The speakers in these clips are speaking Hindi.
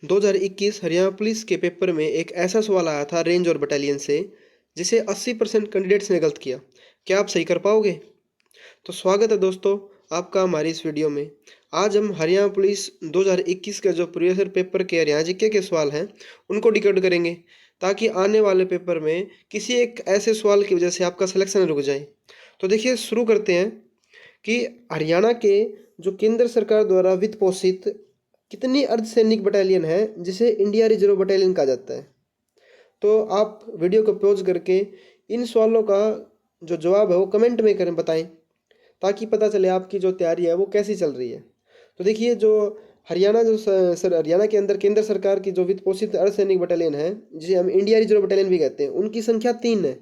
2021 हरियाणा पुलिस के पेपर में एक ऐसा सवाल आया था रेंज और बटालियन से जिसे 80% कैंडिडेट्स ने गलत किया। क्या आप सही कर पाओगे? तो स्वागत है दोस्तों आपका हमारी इस वीडियो में। आज हम हरियाणा पुलिस 2021 का जो प्रीवियस ईयर पेपर के हरियाणा जीके के सवाल हैं उनको डिकोड करेंगे ताकि आने वाले पेपर में किसी एक ऐसे सवाल की वजह से आपका सिलेक्शन रुक जाए। तो देखिए शुरू करते हैं कि हरियाणा के जो केंद्र सरकार द्वारा वित्त पोषित कितनी अर्धसैनिक बटालियन है जिसे इंडिया रिजर्व बटालियन कहा जाता है। तो आप वीडियो को पॉज करके इन सवालों का जो जवाब है वो कमेंट में करें, बताएं, ताकि पता चले आपकी जो तैयारी है वो कैसी चल रही है। तो देखिए जो हरियाणा जो हरियाणा के अंदर केंद्र सरकार की जो वित्त पोषित अर्धसैनिक बटालियन है जिसे हम इंडिया रिजर्व बटालियन भी कहते हैं, उनकी संख्या 3 है।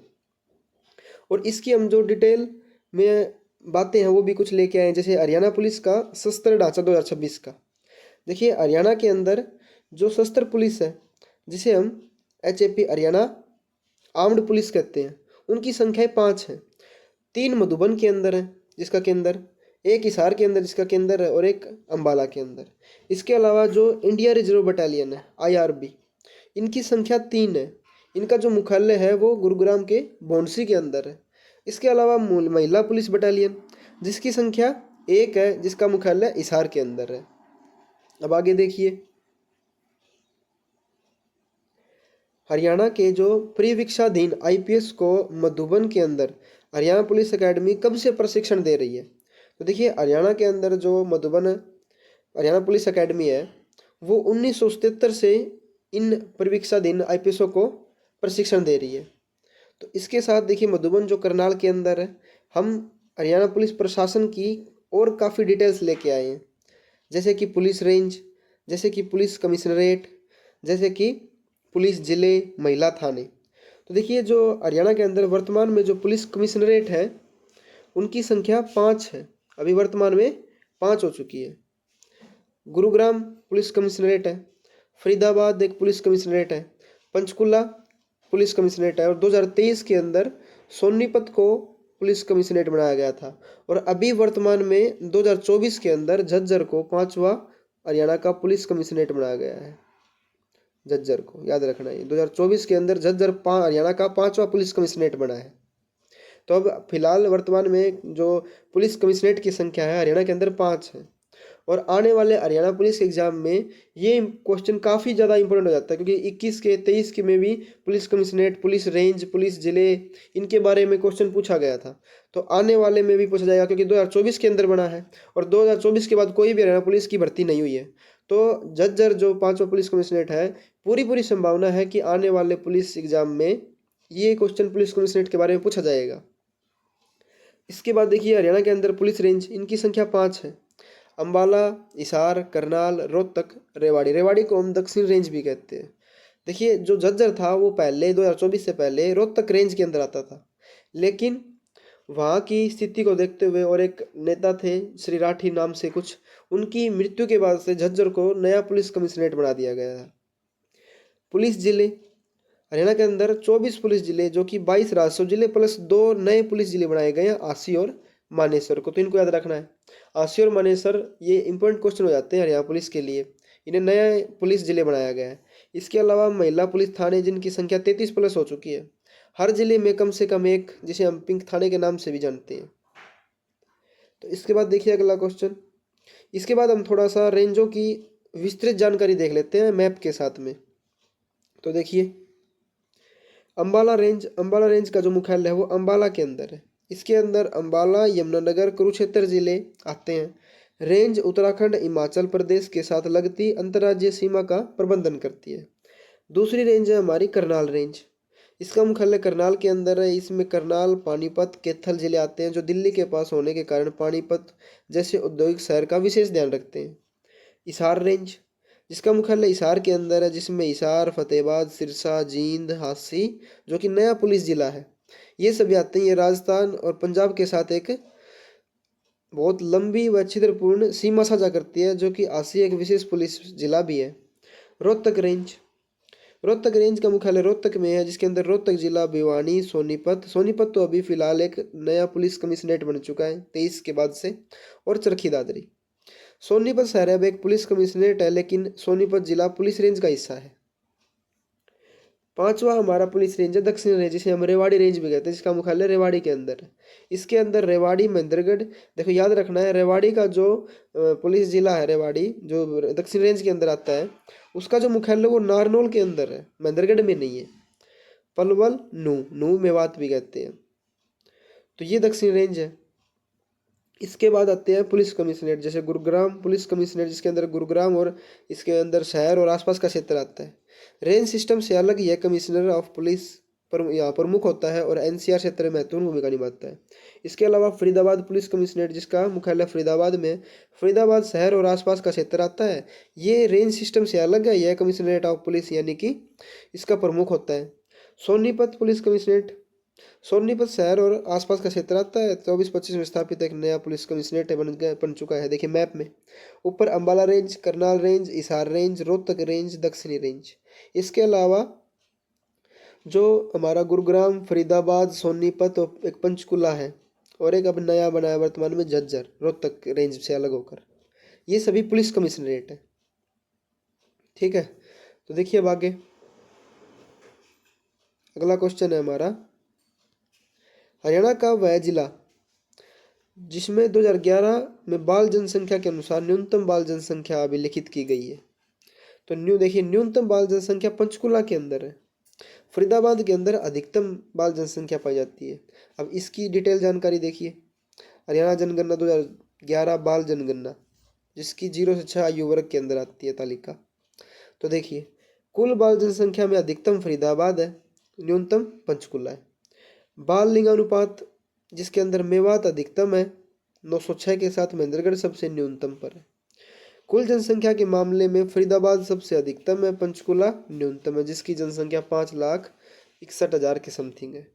और इसकी हम जो डिटेल में बातें हैं वो भी कुछ लेके आए हैं, जैसे हरियाणा पुलिस का शस्त्र ढांचा 2026 का। देखिए हरियाणा के अंदर जो शस्त्र पुलिस है जिसे हम HAP हरियाणा आर्म्ड पुलिस कहते हैं, उनकी संख्या 5 है। 3 मधुबन के अंदर है जिसका केंद्र, एक हिसार के अंदर जिसका केंद्र है, और एक अंबाला के अंदर। इसके अलावा जो इंडिया रिजर्व बटालियन है IRB, इनकी संख्या 3 है। इनका जो मुख्यालय है वो गुरुग्राम के बौंडसी के अंदर है। इसके अलावा महिला पुलिस बटालियन जिसकी संख्या 1 है, जिसका मुख्यालय हिसार के अंदर है। अब आगे देखिए हरियाणा के जो परिवीक्षाधीन IPS को मधुबन के अंदर हरियाणा पुलिस एकेडमी कब से प्रशिक्षण दे रही है। तो देखिए हरियाणा के अंदर जो मधुबन हरियाणा पुलिस एकेडमी है वो 1977 से इन परिवीक्षाधीन IPS को प्रशिक्षण दे रही है। तो इसके साथ देखिए मधुबन जो करनाल के अंदर है, हम हरियाणा पुलिस प्रशासन की और काफ़ी डिटेल्स लेके आए हैं, जैसे कि पुलिस रेंज, जैसे कि पुलिस कमिश्नरेट, जैसे कि पुलिस जिले, महिला थाने। तो देखिए जो हरियाणा के अंदर वर्तमान में जो पुलिस कमिश्नरेट है उनकी संख्या 5 है। अभी वर्तमान में 5 हो चुकी है। गुरुग्राम पुलिस कमिश्नरेट है, फरीदाबाद एक पुलिस कमिश्नरेट है, पंचकुला पुलिस कमिश्नरेट है, और 2023 के अंदर सोनीपत को पुलिस कमिश्नरेट बनाया गया था। और अभी वर्तमान में 2024 के अंदर झज्जर को 5वां हरियाणा का पुलिस कमिश्नरेट बनाया गया है। झज्जर को याद रखना है, 2024 के अंदर झज्जर हरियाणा का 5वां पुलिस कमिश्नरेट बना है। तो अब फिलहाल वर्तमान में जो पुलिस कमिश्नरेट की संख्या है हरियाणा के अंदर 5 है। और आने वाले हरियाणा पुलिस एग्जाम में ये क्वेश्चन काफ़ी ज़्यादा इंपॉर्टेंट हो जाता है, क्योंकि 21 के 23 के में भी police commissionerate, police range, police जिले, इनके बारे में क्वेश्चन पूछा गया था। तो आने वाले में भी पूछा जाएगा, क्योंकि 2024 के अंदर बना है और 2024 के बाद कोई भी हरियाणा पुलिस की भर्ती नहीं हुई है। तो झज्जर जो 5वां पुलिस कमिश्नरेट है, पूरी संभावना है कि आने वाले पुलिस एग्जाम में ये क्वेश्चन पुलिस कमिश्नरेट के बारे में पूछा जाएगा। इसके बाद देखिए हरियाणा के अंदर पुलिस रेंज, इनकी संख्या 5 है। अंबाला, हिसार, करनाल, रोहतक, रेवाड़ी। रेवाड़ी को हम दक्षिण रेंज भी कहते हैं। देखिए जो झज्जर था वो पहले 2024 से पहले रोहतक रेंज के अंदर आता था, लेकिन वहाँ की स्थिति को देखते हुए और एक नेता थे श्री राठी नाम से कुछ, उनकी मृत्यु के बाद से झज्जर को नया पुलिस कमिश्नरेट बना दिया गया था। पुलिस जिले, हरियाणा के अंदर 24 पुलिस जिले, जो कि 22 राजस्व जिले प्लस 2 नए पुलिस जिले बनाए गए हैं, आसी और मानेसर को। तो इनको याद रखना है, आसी और मानेसर ये इंपॉर्टेंट क्वेश्चन हो जाते हैं हरियाणा पुलिस के लिए। इन्हें नया पुलिस जिले बनाया गया है। इसके अलावा महिला पुलिस थाने, जिनकी संख्या 33 प्लस हो चुकी है। हर जिले में कम से कम एक, जिसे हम पिंक थाने के नाम से भी जानते हैं। तो इसके बाद देखिए अगला क्वेश्चन। इसके बाद हम थोड़ा सा रेंजों की विस्तृत जानकारी देख लेते हैं मैप के साथ में। तो देखिए अंबाला रेंज का जो मुख्यालय है वो अंबाला के अंदर है। इसके अंदर अंबाला, यमुनानगर, कुरुक्षेत्र जिले आते हैं। रेंज उत्तराखंड, हिमाचल प्रदेश के साथ लगती अंतर्राज्यीय सीमा का प्रबंधन करती है। दूसरी रेंज है हमारी करनाल रेंज। इसका मुख्यालय करनाल के अंदर है। इसमें करनाल, पानीपत, कैथल जिले आते हैं, जो दिल्ली के पास होने के कारण पानीपत जैसे औद्योगिक शहर का विशेष ध्यान रखते हैं। हिसार रेंज, जिसका मुख्यालय हिसार के अंदर है, जिसमें हिसार, फतेहाबाद, सिरसा, जींद, हांसी, जो कि नया पुलिस जिला है, ये सभी आते हैं। ये राजस्थान और पंजाब के साथ एक बहुत लंबी व छिद्रपूर्ण सीमा साझा करती है, जो कि हांसी एक विशेष पुलिस जिला भी है। रोहतक रेंज का मुख्यालय रोहतक में है, जिसके अंदर रोहतक जिला, भिवानी, सोनीपत तो अभी फिलहाल एक नया पुलिस कमिश्नरेट बन चुका है 23 के बाद से, और चरखी दादरी। सोनीपत शहर अब एक पुलिस कमिश्नरेट है, लेकिन सोनीपत जिला पुलिस रेंज का हिस्सा है। पांचवा हमारा पुलिस रेंज है दक्षिण रेंज, जिसे हम रेवाड़ी रेंज भी कहते हैं, जिसका मुख्यालय रेवाड़ी के अंदर है। इसके अंदर रेवाड़ी, महेंद्रगढ़, देखो याद रखना है, रेवाड़ी का जो पुलिस जिला है, रेवाड़ी जो दक्षिण रेंज के अंदर आता है, उसका जो मुख्यालय वो नारनौल के अंदर है, महेंद्रगढ़ में नहीं है। पलवल, नू मेवात भी कहते हैं। तो ये दक्षिण रेंज है। इसके बाद आते हैं पुलिस कमिश्नरेट, जैसे गुरुग्राम पुलिस कमिश्नरेट, जिसके अंदर गुरुग्राम और इसके अंदर शहर और आसपास का क्षेत्र आता है। रेंज सिस्टम से अलग यह कमिश्नर ऑफ पुलिस यहाँ प्रमुख होता है और एनसीआर क्षेत्र में महत्वपूर्ण भूमिका निभाता है। इसके अलावा फरीदाबाद पुलिस कमिश्नरेट, जिसका मुख्यालय फरीदाबाद में, फरीदाबाद शहर और आसपास का क्षेत्र आता है, ये रेंज सिस्टम से अलग है। यह कमिश्नरेट ऑफ पुलिस यानी कि इसका प्रमुख होता है। सोनीपत पुलिस कमिश्नरेट, सोनीपत शहर और आसपास का क्षेत्र आता है। 24-25 में स्थापित एक नया पुलिस कमिश्नरेट बन चुका है, देखिए मैप में। ऊपर Ambala range, Karnal range, Hisar range, Rohtak range, दक्षिणी रेंज। इसके अलावा जो हमारा गुरुग्राम, फरीदाबाद, सोनीपत और एक पंचकुला है, और एक अब नया बना है वर्तमान में झज्जर, रोहतक रेंज से अलग होकर। ये सभी पुलिस कमिश्नरेट है। ठीक है, तो देखिए अब आगे अगला क्वेश्चन है हमारा, हरियाणा का वह जिला जिसमें 2011 में बाल जनसंख्या के अनुसार न्यूनतम बाल जनसंख्या अभिलिखित की गई है। तो देखिए न्यूनतम बाल जनसंख्या पंचकुला के अंदर है, फरीदाबाद के अंदर अधिकतम बाल जनसंख्या पाई जाती है। अब इसकी डिटेल जानकारी देखिए, हरियाणा जनगणना 2011 बाल जनगणना, जिसकी 0 से 6 आयु वर्ग के अंदर आती है तालिका। तो देखिए कुल बाल जनसंख्या में अधिकतम फरीदाबाद है, न्यूनतम पंचकुला है। बाल लिंगानुपात, जिसके अंदर मेवात अधिकतम है 906 के साथ महेंद्रगढ़ सबसे न्यूनतम पर है। कुल जनसंख्या के मामले में फरीदाबाद सबसे अधिकतम है, पंचकुला न्यूनतम है, जिसकी जनसंख्या 5,61,000 के समथिंग है।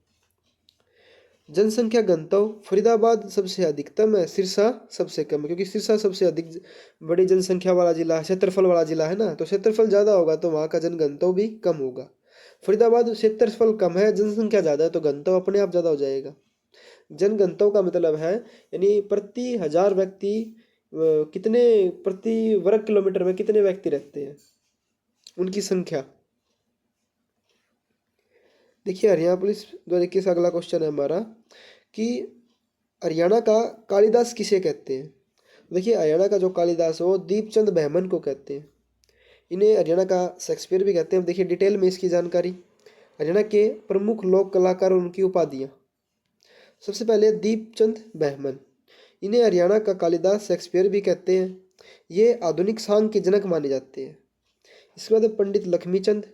जनसंख्या घनत्व फरीदाबाद सबसे अधिकतम है, सिरसा सबसे कम है, क्योंकि सिरसा सबसे अधिक बड़ी जनसंख्या वाला जिला है, क्षेत्रफल वाला जिला है ना, तो क्षेत्रफल ज़्यादा होगा तो वहाँ का जनघनत्व भी कम होगा। फरीदाबाद क्षेत्रफल कम है, जनसंख्या ज़्यादा है, तो घनत्व अपने आप ज़्यादा हो जाएगा। जनघनत्व का मतलब है यानी प्रति 1000 व्यक्ति कितने, प्रति वर्ग किलोमीटर में कितने व्यक्ति रहते हैं, उनकी संख्या। देखिए हरियाणा पुलिस 2021 अगला क्वेश्चन है हमारा कि हरियाणा का कालिदास किसे कहते हैं। देखिए हरियाणा का जो कालिदास है वो दीपचंद बहमन को कहते हैं। इन्हें हरियाणा का शेक्सपियर भी कहते हैं। देखिए डिटेल में इसकी जानकारी, हरियाणा के प्रमुख लोक कलाकार और उनकी उपाधियाँ। सबसे पहले दीपचंद बहमन, इन्हें हरियाणा का कालिदास, शेक्सपियर भी कहते हैं। ये आधुनिक सांग के जनक माने जाते हैं। इसके बाद पंडित लक्ष्मीचंद,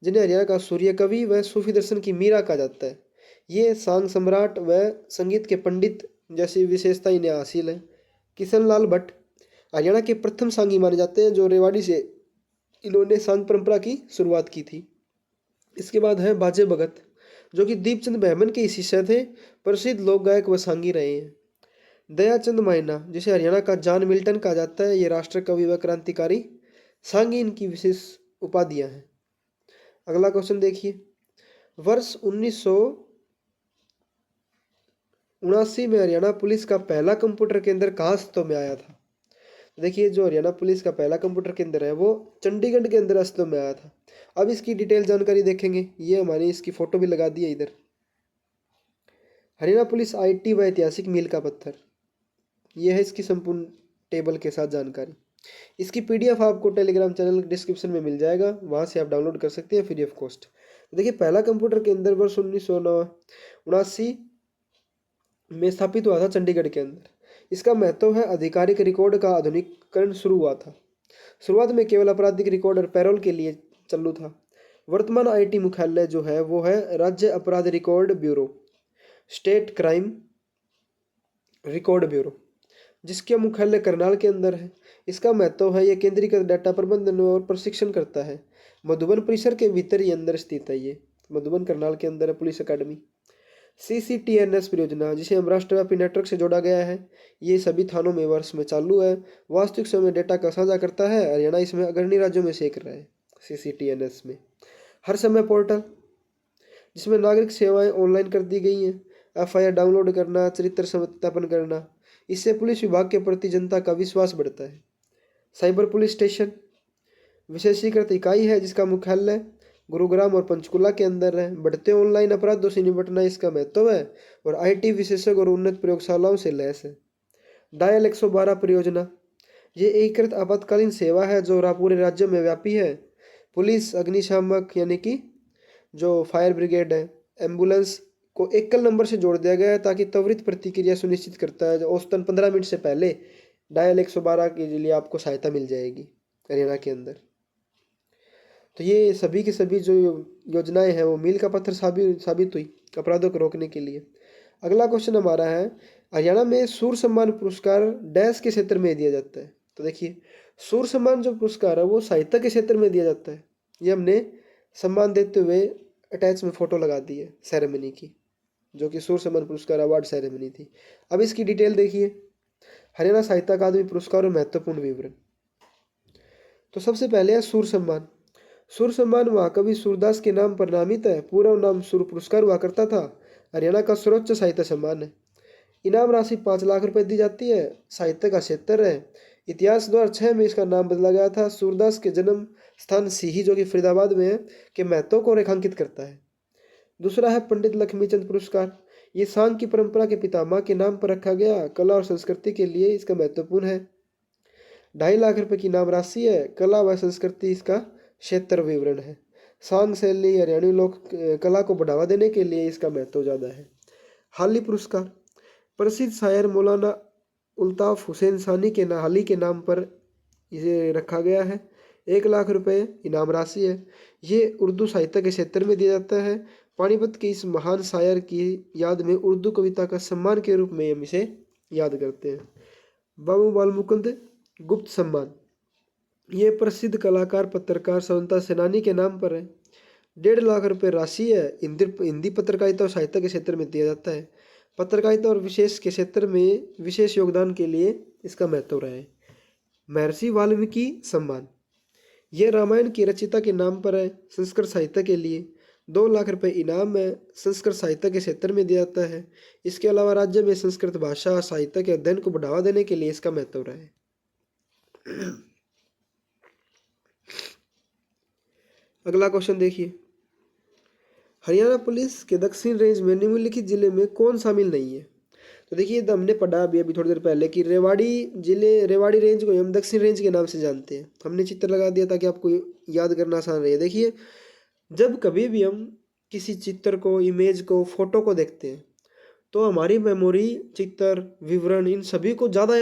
जिन्हें हरियाणा का सूर्य कवि व सूफी दर्शन की मीरा कहा जाता है। ये सांग सम्राट व संगीत के पंडित जैसी विशेषता इन्हें हासिल है। किशन लाल भट्ट हरियाणा के प्रथम सांगी माने जाते हैं, जो रेवाड़ी से इन्होंने सांग परंपरा की शुरुआत की थी। इसके बाद है बाजे भगत, जो कि दीपचंद बहमन के शिष्य थे, प्रसिद्ध लोक गायक व सांगी रहे हैं। दयाचंद मायना, जिसे हरियाणा का जॉन मिल्टन कहा जाता है, ये राष्ट्र कवि व क्रांतिकारी सांगी इनकी विशेष उपाधियां हैं। अगला क्वेश्चन देखिए, वर्ष 1979 में हरियाणा पुलिस का पहला कंप्यूटर केंद्र कहाँ अस्तित्व में आया था। देखिए जो हरियाणा पुलिस का पहला कंप्यूटर केंद्र है वो चंडीगढ़ के अंदर अस्तित्व में आया था। अब इसकी डिटेल जानकारी देखेंगे, ये हमारी इसकी फोटो भी लगा दी है इधर। हरियाणा पुलिस आईटी व ऐतिहासिक मील का पत्थर, यह है इसकी संपूर्ण टेबल के साथ जानकारी। इसकी पीडीएफ आपको टेलीग्राम चैनल डिस्क्रिप्शन में मिल जाएगा, वहाँ से आप डाउनलोड कर सकते हैं फ्री ऑफ कॉस्ट। देखिए पहला कंप्यूटर केंद्र वर्ष 1979 में स्थापित हुआ था चंडीगढ़ के अंदर। इसका महत्व है आधिकारिक रिकॉर्ड का आधुनिकीकरण शुरू हुआ था। शुरुआत में केवल आपराधिक रिकॉर्ड और पैरोल के लिए चालू था। वर्तमान आईटी मुख्यालय जो है वो है राज्य अपराध record bureau, state crime record bureau, जिसका मुख्यालय करनाल के अंदर है। इसका महत्व है ये केंद्रीकृत डाटा प्रबंधन और प्रशिक्षण करता है। मधुबन परिसर के भीतर ही अंदर स्थित है। ये मधुबन करनाल के अंदर है पुलिस अकादमी। CCTNS परियोजना, जिसे हम राष्ट्रव्यापी नेटवर्क से जोड़ा गया है, ये सभी थानों में वर्ष में चालू है। वास्तविक समय डेटा का साझा करता है। हरियाणा इसमें अग्रणी राज्यों में से एक रहा है। CCTNS में हर समय पोर्टल, जिसमें नागरिक सेवाएं ऑनलाइन कर दी गई हैं। FIR डाउनलोड करना, चरित्र सत्यापन करना, इससे पुलिस विभाग के प्रति जनता का विश्वास बढ़ता है। साइबर पुलिस स्टेशन विशेषीकृत इकाई है जिसका मुख्यालय गुरुग्राम और पंचकुला के अंदर है। बढ़ते ऑनलाइन अपराधों से निपटना इसका महत्व है और आईटी विशेषज्ञ और उन्नत प्रयोगशालाओं से लैस है। डायल 112 परियोजना ये एकीकृत आपातकालीन सेवा है जो पूरे राज्य में व्यापी है। पुलिस, अग्निशामक यानी कि जो फायर ब्रिगेड है, एम्बुलेंस को एकल नंबर से जोड़ दिया गया है ताकि त्वरित प्रतिक्रिया सुनिश्चित करता है। जो औसतन 15 मिनट से पहले डायल 112 के लिए आपको सहायता मिल जाएगी हरियाणा के अंदर। तो ये सभी की सभी जो योजनाएं हैं वो मील का पत्थर साबित हुई अपराधों को रोकने के लिए। अगला क्वेश्चन हमारा है, हरियाणा में सूर्य सम्मान पुरस्कार डैश के क्षेत्र में दिया जाता है। तो देखिए, सूर्य सम्मान जो पुरस्कार है वो साहित्य के क्षेत्र में दिया जाता है। ये हमने सम्मान देते हुए अटैच में फोटो लगा दी है सेरेमनी की, जो कि सूर्य सम्मान पुरस्कार अवार्ड सेरेमनी थी। अब इसकी डिटेल देखिए, हरियाणा साहित्य अकादमी पुरस्कार और महत्वपूर्ण विवरण। तो सबसे पहले है सूर्य सम्मान। सूर्य सम्मान महाकवि सूरदास के नाम पर नामित है। पूरा नाम सूर्य पुरस्कार हुआ करता था। हरियाणा का सर्वोच्च साहित्य सम्मान है। इनाम राशि 5 लाख रुपए दी जाती है। साहित्य का क्षेत्र है। इतिहास 2006 में इसका नाम बदला गया था। सूरदास के जन्म स्थान सीही जो कि फरीदाबाद में है के महत्व को रेखांकित करता है। दूसरा है पंडित लक्ष्मीचंद पुरस्कार। ये सांग की परंपरा के पितामह के नाम पर रखा गया। कला और संस्कृति के लिए इसका महत्वपूर्ण है। 2.5 लाख रुपए की इनाम राशि है। कला व संस्कृति इसका क्षेत्र विवरण है। सांग शैली हरियाणवी लोक कला को बढ़ावा देने के लिए इसका महत्व ज़्यादा है। हाली पुरस्कार प्रसिद्ध शायर मौलाना उल्ताफ हुसैन सानी के हाली के नाम पर इसे रखा गया है। 1 लाख रुपए इनाम राशि है। ये उर्दू साहित्य के क्षेत्र में दिया जाता है। पानीपत के इस महान शायर की याद में उर्दू कविता का सम्मान के रूप में हम इसे याद करते हैं। बाबू बाल मुकुंद गुप्त सम्मान ये प्रसिद्ध कलाकार, पत्रकार, स्वतंत्रता सेनानी के नाम पर है। 1.5 लाख रुपए राशि है। हिंदी पत्रकारिता और साहित्य के क्षेत्र में दिया जाता है। पत्रकारिता और विशेष के क्षेत्र में विशेष योगदान के लिए इसका महत्व रहा है। महर्षि वाल्मीकि सम्मान यह रामायण की रचयिता के नाम पर है। संस्कृत साहित्य के लिए 2 लाख रुपए इनाम है। संस्कृत साहित्य के क्षेत्र में दिया जाता है। इसके अलावा राज्य में संस्कृत भाषा साहित्य के अध्ययन को बढ़ावा देने के लिए इसका महत्व रहा है। अगला क्वेश्चन देखिए, हरियाणा पुलिस के दक्षिण रेंज में निम्नलिखित जिले में कौन शामिल नहीं है। तो देखिए, हमने पढ़ा अभी थोड़ी देर पहले कि रेवाड़ी रेंज को हम दक्षिण रेंज के नाम से जानते हैं। हमने चित्र लगा दिया ताकि आपको याद करना आसान रहे। देखिए, जब कभी भी हम किसी चित्र को, इमेज को, फोटो को देखते हैं तो हमारी मेमोरी चित्र, विवरण इन सभी को ज़्यादा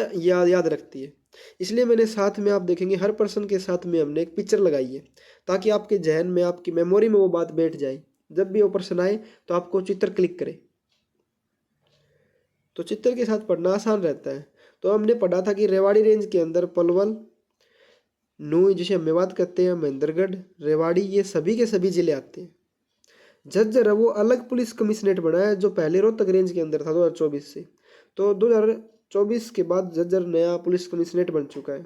याद रखती है। इसलिए मैंने साथ में, आप देखेंगे हर पर्सन के साथ में हमने एक पिक्चर लगाई है ताकि आपके जहन में, आपकी मेमोरी में वो बात बैठ जाए। जब भी वो पर्सन आए तो आपको चित्र क्लिक करे, तो चित्र के साथ पढ़ना आसान रहता है। तो हमने पढ़ा था कि रेवाड़ी रेंज के अंदर पलवल, नूंह जिसे हम मेवात कहते हैं, महेंद्रगढ़, रेवाड़ी ये सभी के सभी जिले आते हैं। झज्जर है वो अलग पुलिस कमिश्नरेट बना है जो पहले रोहतक रेंज के अंदर था 2024 से। तो 2024 के बाद झज्जर नया पुलिस कमिश्नरेट बन चुका है।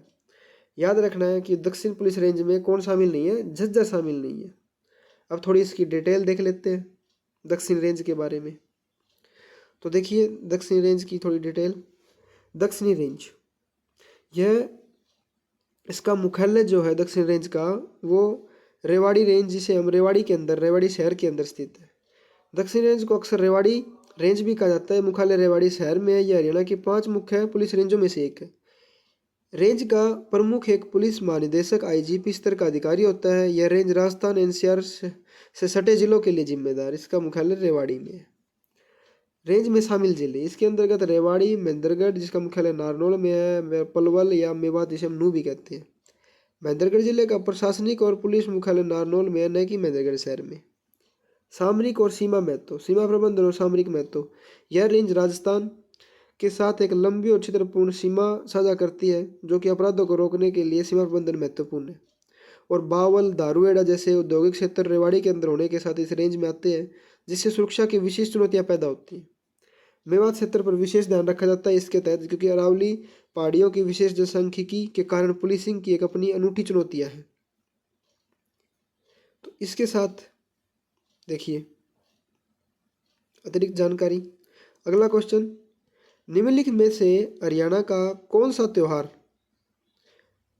याद रखना है कि दक्षिण पुलिस रेंज में कौन शामिल नहीं है, झज्जर शामिल नहीं है। अब थोड़ी इसकी डिटेल देख लेते हैं दक्षिण रेंज के बारे में। तो देखिए, दक्षिण रेंज की थोड़ी डिटेल। दक्षिणी रेंज, यह इसका मुख्यालय जो है दक्षिण रेंज का वो रेवाड़ी रेंज, जिसे हम रेवाड़ी के अंदर, रेवाड़ी शहर के अंदर स्थित है। दक्षिण रेंज को अक्सर रेवाड़ी रेंज भी कहा जाता है। मुख्यालय रेवाड़ी शहर में है। यह हरियाणा की 5 मुख्य पुलिस रेंजों में से एक है। रेंज का प्रमुख एक पुलिस महानिदेशक आईजीपी स्तर का अधिकारी होता है। यह रेंज राजस्थान एनसीआर से सटे जिलों के लिए जिम्मेदार। इसका मुख्यालय रेवाड़ी में है। रेंज में शामिल जिले इसके अंतर्गत रेवाड़ी, महेंद्रगढ़ जिसका मुख्यालय नारनौल में है, पलवल या मेवात जिसे हम नूंह भी कहते हैं। महेंद्रगढ़ जिले का प्रशासनिक और पुलिस मुख्यालय नारनौल में है, न कि महेंद्रगढ़ शहर में। सामरिक और सीमा महत्व, सीमा प्रबंधन और सामरिक महत्व। यह रेंज राजस्थान के साथ एक लंबी और छिद्रपूर्ण सीमा साझा करती है जो कि अपराधों को रोकने के लिए सीमा प्रबंधन महत्वपूर्ण है। और बावल, दारूएड़ा जैसे औद्योगिक क्षेत्र रेवाड़ी के अंदर होने के साथ इस रेंज में आते हैं, जिससे सुरक्षा की विशेष चुनौतियां पैदा होती हैं। मेवात क्षेत्र पर विशेष ध्यान रखा जाता है इसके तहत, क्योंकि अरावली पहाड़ियों की विशेष जनसांख्यिकी के कारण पुलिसिंग की एक अपनी अनूठी चुनौतियां हैं। तो इसके साथ देखिए अतिरिक्त जानकारी। अगला क्वेश्चन, निम्नलिखित में से हरियाणा का कौन सा त्योहार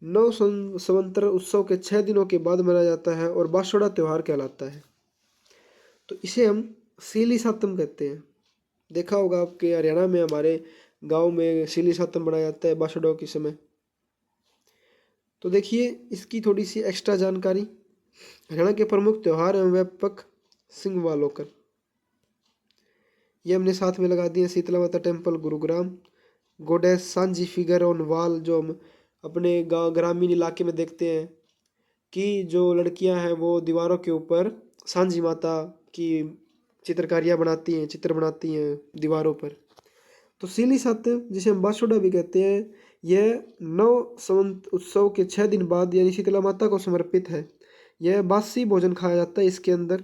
नव संवत्सर उत्सव के 6 दिनों के बाद मनाया जाता है और बासोड़ा त्यौहार कहलाता है। तो इसे हम सीली सातम कहते हैं। देखा होगा आपके हरियाणा में, हमारे गांव में सीली सातम बनाया जाता है बासड़ों के समय। तो देखिए इसकी थोड़ी सी एक्स्ट्रा जानकारी। हरियाणा के प्रमुख त्यौहार एवं व्यापक सिंगवालोकर, ये हमने साथ में लगा दिए। शीतला माता टेम्पल गुरुग्राम, गोडेस सांझी फिगर ऑन वॉल, जो हम अपने गांव ग्रामीण इलाके में देखते हैं कि जो लड़कियां हैं वो दीवारों के ऊपर सांझी माता की चित्रकारियाँ बनाती हैं, चित्र बनाती हैं दीवारों पर। तो सीली सातम, जिसे हम बासुड़ा भी कहते हैं, यह नव संवत उत्सव के 6 दिन बाद यानी शीतला माता को समर्पित है। यह बासी भोजन खाया जाता है इसके अंदर,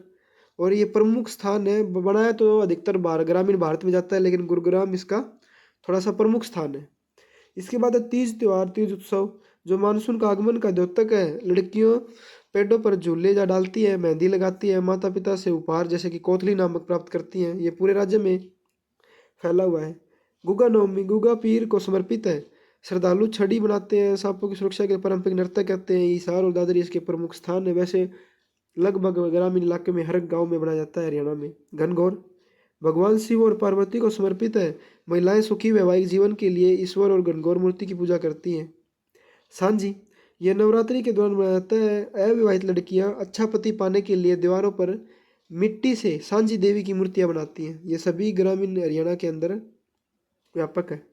और ये प्रमुख स्थान है। बनाया तो अधिकतर ग्रामीण भारत में जाता है, लेकिन गुरुग्राम इसका थोड़ा सा प्रमुख स्थान है। इसके बाद है तीज त्यौहार, तीज उत्सव, जो मानसून का आगमन का द्योतक है। लड़कियों पेड़ों पर झूले जा डालती है, मेहंदी लगाती है, माता पिता से उपहार जैसे कि कोतली नामक प्राप्त करती हैं। ये पूरे राज्य में फैला हुआ है। गुगा नवमी गुगा पीर को समर्पित है। श्रद्धालु छड़ी बनाते हैं, सांपों की सुरक्षा के पारंपरिक नृत्य करते हैं। ईसार और दादरी इसके प्रमुख स्थान है। वैसे लगभग ग्रामीण इलाके में हर गांव में बनाया जाता है हरियाणा में। घनघोर भगवान शिव और पार्वती को समर्पित है। महिलाएं सुखी वैवाहिक जीवन के लिए ईश्वर और घनघोर मूर्ति की पूजा करती हैं। सांझी, यह नवरात्रि के दौरान मनाया जाता है। अविवाहित लड़कियां अच्छा पति पाने के लिए दीवारों पर मिट्टी से सांझी देवी की मूर्तियां बनाती हैं। ये सभी ग्रामीण हरियाणा के अंदर व्यापक है।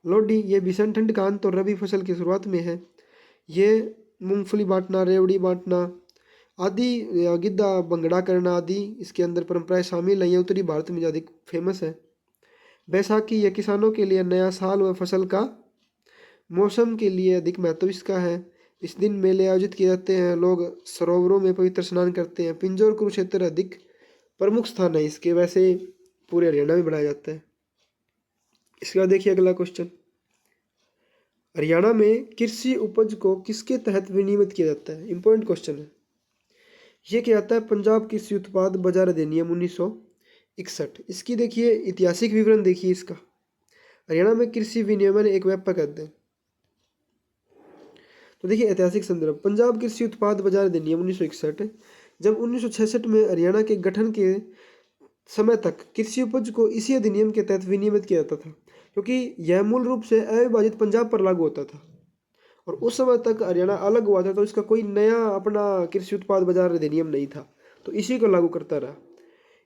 लोहड़ी, ये भीषण ठंड का अंत और रबी फसल की शुरुआत में है। ये मूंगफली बांटना, रेवड़ी बांटना आदि, गिद्धा भंगड़ा करना आदि इसके अंदर परंपराएं शामिल हैं। ये उत्तरी भारत में अधिक फेमस है। बैसाखी, यह किसानों के लिए नया साल व फसल का मौसम के लिए अधिक महत्व इसका है। इस दिन मेले आयोजित किए जाते हैं। लोग सरोवरों में पवित्र स्नान करते हैं। पिंजौर कुरुक्षेत्र अधिक प्रमुख स्थान है इसके। वैसे पूरे हरियाणा में बनाया जाता है। इसके बाद देखिए अगला क्वेश्चन, हरियाणा में कृषि उपज को किसके तहत विनियमित किया जाता है? इंपॉर्टेंट क्वेश्चन है। ये क्या आता है? पंजाब कृषि उत्पाद बाजार अधिनियम 1961। इसकी देखिए ऐतिहासिक विवरण देखिए इसका। हरियाणा में कृषि विनियमन एक व्यापक अध्ययन। तो देखिए ऐतिहासिक संदर्भ, पंजाब कृषि उत्पाद बाजार अधिनियम 1961, जब 1966 में हरियाणा के गठन के समय तक कृषि उपज को इसी अधिनियम के तहत विनियमित किया जाता था, क्योंकि यह मूल रूप से अविभाजित पंजाब पर लागू होता था और उस समय तक हरियाणा अलग हुआ था, तो इसका कोई नया अपना कृषि उत्पाद बाजार अधिनियम नहीं था, तो इसी को लागू करता रहा।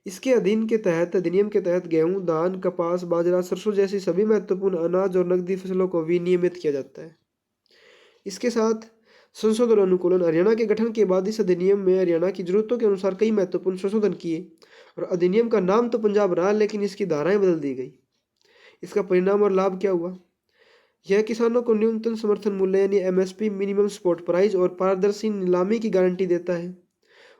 इसके अधिनियम के तहत गेहूं, धान, कपास, बाजरा, सरसों जैसी सभी महत्वपूर्ण अनाज और नकदी फसलों को विनियमित किया जाता है। इसके साथ संशोधन और अनुकूलन, हरियाणा के गठन के बाद इस अधिनियम में हरियाणा की जरूरतों के अनुसार कई महत्वपूर्ण संशोधन किए और अधिनियम का नाम तो पंजाब रहा, लेकिन इसकी धाराएं बदल दी गई। इसका परिणाम और लाभ क्या हुआ? यह किसानों को न्यूनतम समर्थन मूल्य यानी एमएसपी, मिनिमम सपोर्ट प्राइस और पारदर्शी नीलामी की गारंटी देता है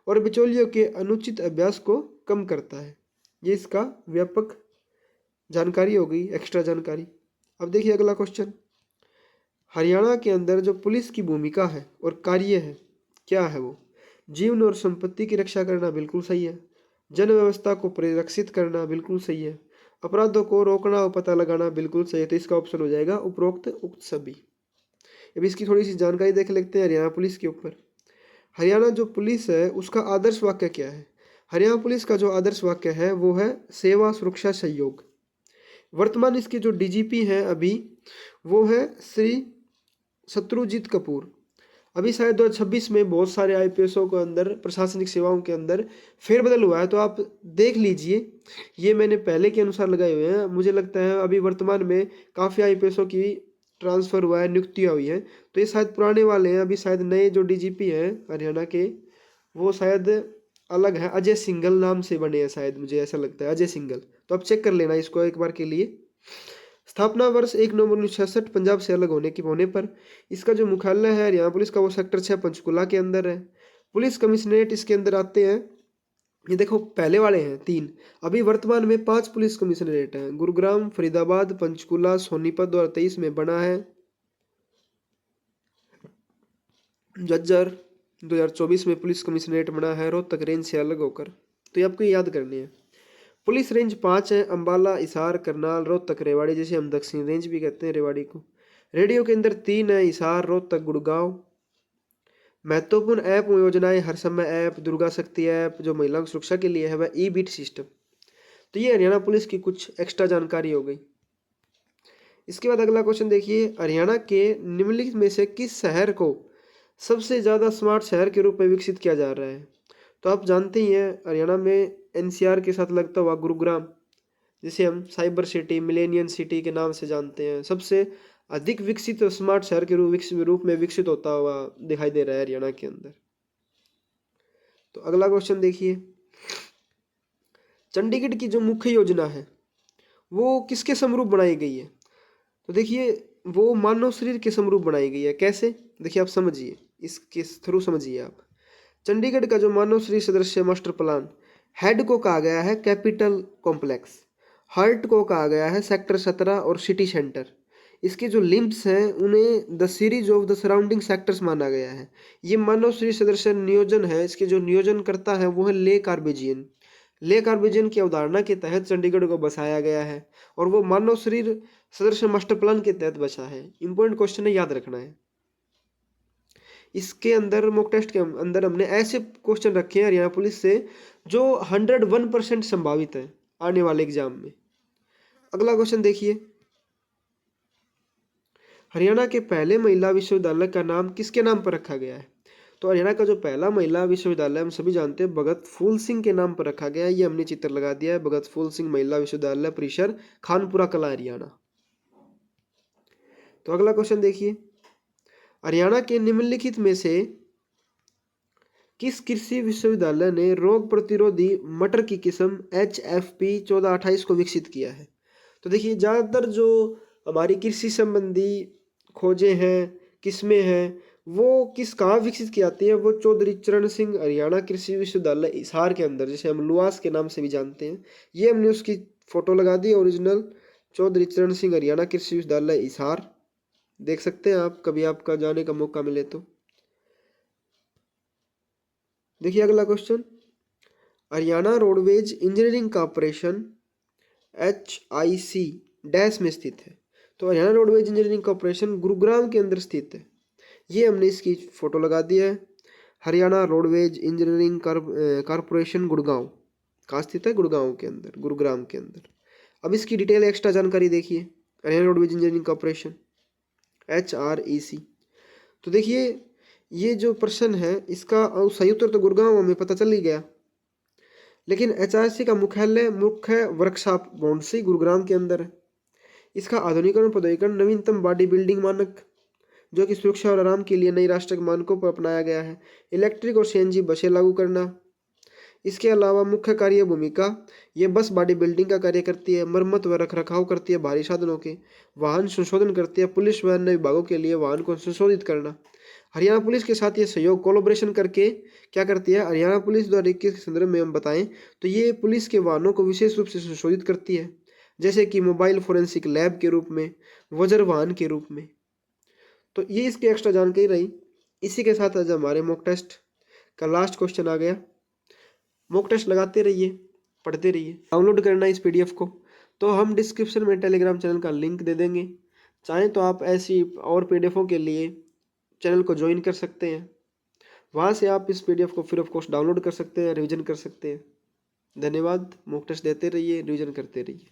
और बिचौलियों के अनुचित अभ्यास को कम करता है। ये इसका व्यापक जानकारी हो गई, एक्स्ट्रा जानकारी। अब देखिए अगला क्वेश्चन, हरियाणा के अंदर जो पुलिस की भूमिका है और कार्य है, क्या है वो? जीवन और संपत्ति की रक्षा करना, बिल्कुल सही है। जन व्यवस्था को परिरक्षित करना, बिल्कुल सही है। अपराधों को रोकना और पता लगाना, बिल्कुल सही है। तो इसका ऑप्शन हो जाएगा उपरोक्त उक्त सभी। अब इसकी थोड़ी सी जानकारी देख लेते हैं हरियाणा पुलिस के ऊपर। हरियाणा जो पुलिस है उसका आदर्श वाक्य क्या है? हरियाणा पुलिस का जो आदर्श वाक्य है वो है सेवा, सुरक्षा, सहयोग। वर्तमान इसके जो डीजीपी हैं अभी, वो है श्री शत्रुजीत कपूर। अभी शायद 2026 में बहुत सारे आईपीएसओं के अंदर, प्रशासनिक सेवाओं के अंदर फेरबदल हुआ है, तो आप देख लीजिए। ये मैंने पहले के अनुसार लगाए हुए हैं। मुझे लगता है अभी वर्तमान में काफ़ी आईपीएसओं की ट्रांसफ़र हुआ है, नियुक्तियाँ हुई हैं, तो ये शायद पुराने वाले हैं। अभी शायद नए जो डीजीपी हैं हरियाणा के, वो शायद अलग है, अजय सिंघल नाम से बने हैं शायद, मुझे ऐसा लगता है, अजय सिंघल। तो आप चेक कर लेना इसको एक बार के लिए। स्थापना वर्ष 1 नवंबर 1966, पंजाब से अलग होने पर इसका जो मुख्यालय है हरियाणा पुलिस का, वो सेक्टर 6 पंचकुला के अंदर है। पुलिस कमिश्नरेट इसके अंदर आते हैं, ये देखो पहले वाले हैं 3, अभी वर्तमान में 5 पुलिस कमिश्नरेट हैं। गुरुग्राम, फरीदाबाद, पंचकुला, सोनीपत 2023 में बना है। झज्जर 2024 में पुलिस कमिश्नरेट बना है, रोहतक रेंज से अलग होकर। तो ये आपको याद करनी है। पुलिस रेंज 5 है, अंबाला, हिसार, करनाल, रोहतक, रेवाड़ी, जैसे हम दक्षिण रेंज भी कहते हैं रेवाड़ी को। रेडियो के अंदर 3 है, हिसार, रोहतक, गुड़गांव। महत्वपूर्ण ऐप व योजनाएं, हर समय ऐप, दुर्गा शक्ति ऐप जो महिलाओं की सुरक्षा के लिए है, वह ई बीट सिस्टम। तो ये हरियाणा पुलिस की कुछ एक्स्ट्रा जानकारी हो गई। इसके बाद अगला क्वेश्चन देखिए, हरियाणा के निम्नलिखित में से किस शहर को सबसे ज़्यादा स्मार्ट शहर के रूप में विकसित किया जा रहा है? तो आप जानते ही हैं हरियाणा में एनसीआर के साथ लगता हुआ गुरुग्राम, जिसे हम साइबर सिटी, मिलेनियम सिटी के नाम से जानते हैं, सबसे अधिक विकसित स्मार्ट शहर के रूप में विकसित होता हुआ दिखाई दे रहा है हरियाणा के अंदर। तो अगला क्वेश्चन देखिए, चंडीगढ़ की जो मुख्य योजना है वो किसके समरूप बनाई गई है? तो देखिए वो मानव शरीर के समरूप बनाई गई है। कैसे? देखिए आप समझिए, इसके थ्रू समझिए आप। चंडीगढ़ का जो मानव शरीर सदृश्य मास्टर प्लान, हेड को कहा गया है कैपिटल कॉम्प्लेक्स, हार्ट को कहा गया है सेक्टर 17 और सिटी सेंटर। इसके जो लिम्ब्स हैं उन्हें the series of the surrounding sectors माना गया है। ये मानव शरीर सदृश्य नियोजन है, इसके जो नियोजन करता है वो है ले कार्बेजियन। ले कार्बेजियन की अवधारणा के तहत चंडीगढ़ को बसाया गया है और वो मानव शरीर सदृश्य मास्टर प्लान के तहत बसा है। इंपॉर्टेंट क्वेश्चन है, याद रखना है। इसके अंदर मॉक टेस्ट के अंदर हमने ऐसे क्वेश्चन रखे हैं हरियाणा पुलिस से जो 101% संभावित है आने वाले एग्जाम में। अगला क्वेश्चन देखिए, हरियाणा के पहले महिला विश्वविद्यालय का नाम किसके नाम पर रखा गया है? तो हरियाणा का जो पहला महिला विश्वविद्यालय हम सभी जानते हैं भगत फूल सिंह के नाम पर रखा गया है। ये हमने चित्र लगा दिया है, भगत फूल सिंह महिला विश्वविद्यालय परिसर, खानपुरा कला, हरियाणा। तो अगला क्वेश्चन देखिए, हरियाणा के निम्नलिखित में से किस कृषि विश्वविद्यालय ने रोग प्रतिरोधी मटर की किस्म HFP 1428 को विकसित किया है? तो देखिए ज़्यादातर जो हमारी कृषि संबंधी खोजें हैं, किस्में हैं, वो कहाँ विकसित की जाती है? वो चौधरी चरण सिंह हरियाणा कृषि विश्वविद्यालय हिसार के अंदर, जिसे हम लुआस के नाम से भी जानते हैं। ये हमने उसकी फोटो लगा दी ओरिजिनल, चौधरी चरण सिंह हरियाणा कृषि विश्वविद्यालय हिसार, देख सकते हैं आप कभी आपका जाने का मौका मिले तो। देखिए अगला question, Haryana roadways engineering corporation HIC dash में स्थित है? तो Haryana roadways engineering corporation Gurugram के अंदर स्थित है। ये हमने इसकी फोटो लगा दी है, Haryana roadways engineering corporation Gurgaon. कहाँ स्थित है? गुड़गांव के अंदर, गुरुग्राम के अंदर। अब इसकी डिटेल एक्स्ट्रा जानकारी देखिए, Haryana roadways engineering corporation HREC। तो देखिए ये जो प्रश्न है इसका सही उत्तर तो गुड़गांव हमें पता चल ही गया, लेकिन HRC का मुख्य वर्कशॉप बॉन्डसी गुरुग्राम के अंदर है। इसका आधुनिकरण पौधरीकरण नवीनतम बॉडी बिल्डिंग मानक जो कि सुरक्षा और आराम के लिए नई राष्ट्रीय मानकों पर अपनाया गया है। इलेक्ट्रिक और CNG बसें लागू करना। इसके अलावा मुख्य कार्य भूमिका, ये बस बॉडी बिल्डिंग का कार्य करती है, मरम्मत व रखरखाव करती है भारी साधनों के, वाहन संशोधन करती है, पुलिस व अन्य विभागों के लिए वाहन को संशोधित करना। हरियाणा पुलिस के साथ ये सहयोग कोलोब्रेशन करके क्या करती है? हरियाणा पुलिस द्वारा के संदर्भ में हम बताएं तो ये पुलिस के वाहनों को विशेष रूप से संशोधित करती है, जैसे कि मोबाइल फोरेंसिक लैब के रूप में, वज्र वाहन के रूप में। तो ये इसकी एक्स्ट्रा जानकारी रही। इसी के साथ आज हमारे मॉक टेस्ट का लास्ट क्वेश्चन आ गया। मॉक टेस्ट लगाते रहिए, पढ़ते रहिए। डाउनलोड करना इस PDF को तो हम डिस्क्रिप्शन में टेलीग्राम चैनल का लिंक दे देंगे। चाहें तो आप ऐसी और PDFों के लिए चैनल को ज्वाइन कर सकते हैं। वहाँ से आप इस PDF को फ्री ऑफ कॉस्ट डाउनलोड कर सकते हैं, रिवीजन कर सकते हैं। धन्यवाद। मॉक टेस्ट देते रहिए, रिवीजन करते रहिए।